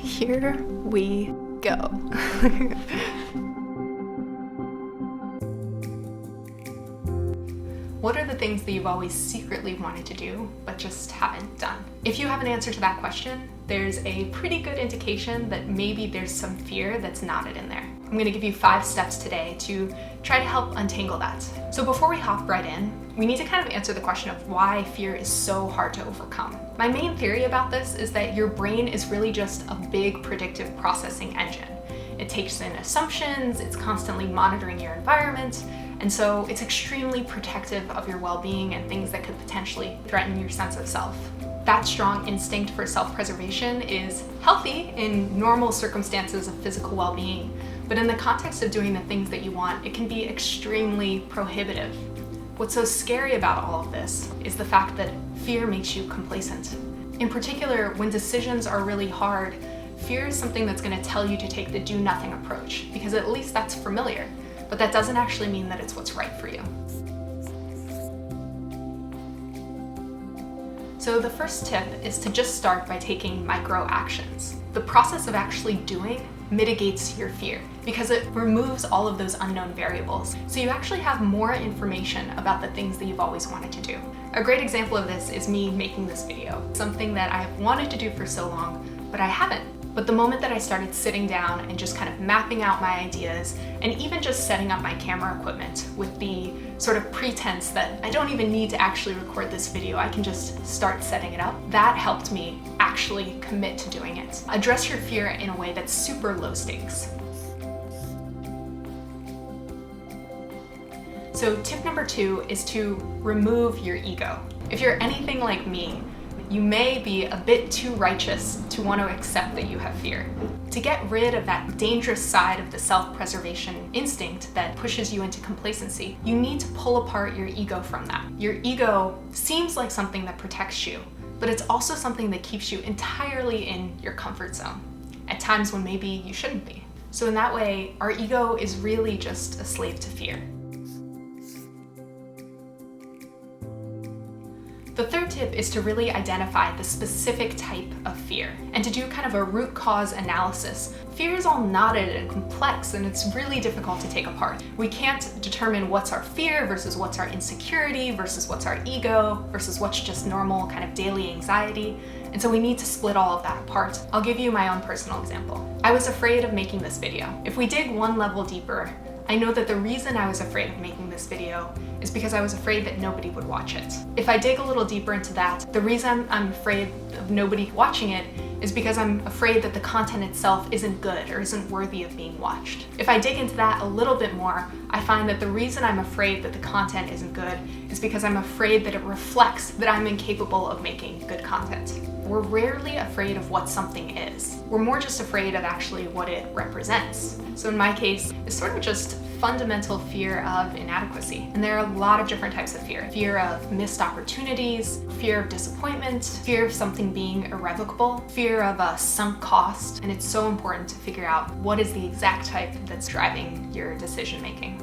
Here we go. What are the things that you've always secretly wanted to do, but just haven't done? If you have an answer to that question, there's a pretty good indication that maybe there's some fear that's knotted in there. I'm going to give you 5 steps today to try to help untangle that. So before we hop right in, we need to kind of answer the question of why fear is so hard to overcome. My main theory about this is that your brain is really just a big predictive processing engine. It takes in assumptions, it's constantly monitoring your environment, and so it's extremely protective of your well-being and things that could potentially threaten your sense of self. That strong instinct for self-preservation is healthy in normal circumstances of physical well-being, but in the context of doing the things that you want, it can be extremely prohibitive. What's so scary about all of this is the fact that fear makes you complacent. In particular, when decisions are really hard, fear is something that's going to tell you to take the do-nothing approach, because at least that's familiar, but that doesn't actually mean that it's what's right for you. So the first tip is to just start by taking micro actions. The process of actually doing mitigates your fear because it removes all of those unknown variables. So you actually have more information about the things that you've always wanted to do. A great example of this is me making this video, something that I've wanted to do for so long, but I haven't. But the moment that I started sitting down and just kind of mapping out my ideas and even just setting up my camera equipment with the sort of pretense that I don't even need to actually record this video, I can just start setting it up, that helped me actually commit to doing it. Address your fear in a way that's super low stakes. So tip number 2 is to remove your ego. If you're anything like me, you may be a bit too righteous to want to accept that you have fear. To get rid of that dangerous side of the self-preservation instinct that pushes you into complacency, you need to pull apart your ego from that. Your ego seems like something that protects you, but it's also something that keeps you entirely in your comfort zone, at times when maybe you shouldn't be. So in that way, our ego is really just a slave to fear. The third tip is to really identify the specific type of fear and to do kind of a root cause analysis. Fear is all knotted and complex, and it's really difficult to take apart. We can't determine what's our fear versus what's our insecurity versus what's our ego versus what's just normal kind of daily anxiety. And so we need to split all of that apart. I'll give you my own personal example. I was afraid of making this video. If we dig one level deeper, I know that the reason I was afraid of making this video is because I was afraid that nobody would watch it. If I dig a little deeper into that, the reason I'm afraid of nobody watching it is because I'm afraid that the content itself isn't good or isn't worthy of being watched. If I dig into that a little bit more, I find that the reason I'm afraid that the content isn't good is because I'm afraid that it reflects that I'm incapable of making good content. We're rarely afraid of what something is. We're more just afraid of actually what it represents. So in my case, it's sort of just fundamental fear of inadequacy. And there are a lot of different types of fear. Fear of missed opportunities, fear of disappointment, fear of something being irrevocable, fear of a sunk cost. And it's so important to figure out what is the exact type that's driving your decision making.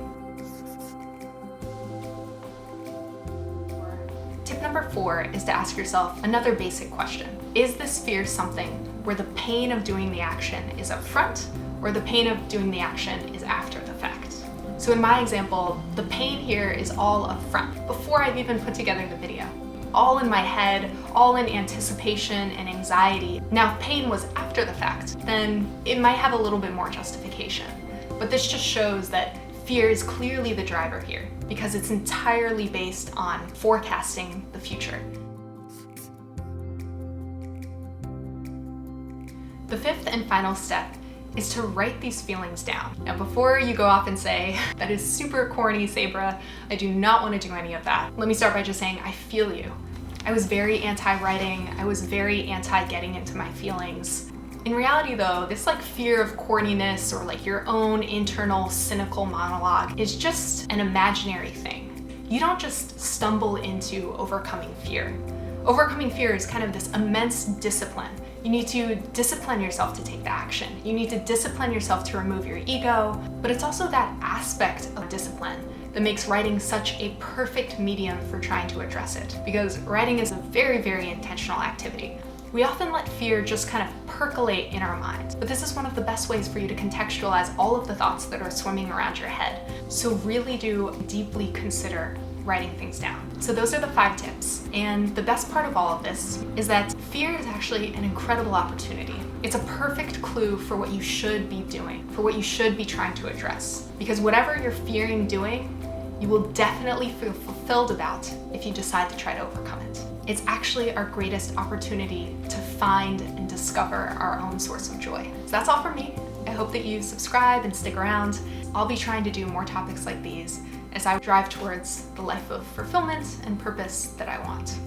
Tip number 4 is to ask yourself another basic question. Is this fear something where the pain of doing the action is up front, or the pain of doing the action is after the fact? So in my example, the pain here is all up front, before I've even put together the video. All in my head, all in anticipation and anxiety. Now, if pain was after the fact, then it might have a little bit more justification. But this just shows that fear is clearly the driver here, because it's entirely based on forecasting the future. The 5th and final step is to write these feelings down. Now, before you go off and say, that is super corny, Sabra, I do not want to do any of that, let me start by just saying, I feel you. I was very anti-writing, I was very anti-getting into my feelings. In reality though, this fear of corniness or your own internal cynical monologue is just an imaginary thing. You don't just stumble into overcoming fear. Overcoming fear is kind of this immense discipline. You need to discipline yourself to take the action. You need to discipline yourself to remove your ego, but it's also that aspect of discipline that makes writing such a perfect medium for trying to address it, because writing is a very, very intentional activity. We often let fear just kind of percolate in our mind. But this is one of the best ways for you to contextualize all of the thoughts that are swimming around your head. So really do deeply consider writing things down. So those are the 5 tips. And the best part of all of this is that fear is actually an incredible opportunity. It's a perfect clue for what you should be doing, for what you should be trying to address. Because whatever you're fearing doing, you will definitely feel fulfilled about if you decide to try to overcome it. It's actually our greatest opportunity to find and discover our own source of joy. So that's all from me. I hope that you subscribe and stick around. I'll be trying to do more topics like these as I drive towards the life of fulfillment and purpose that I want.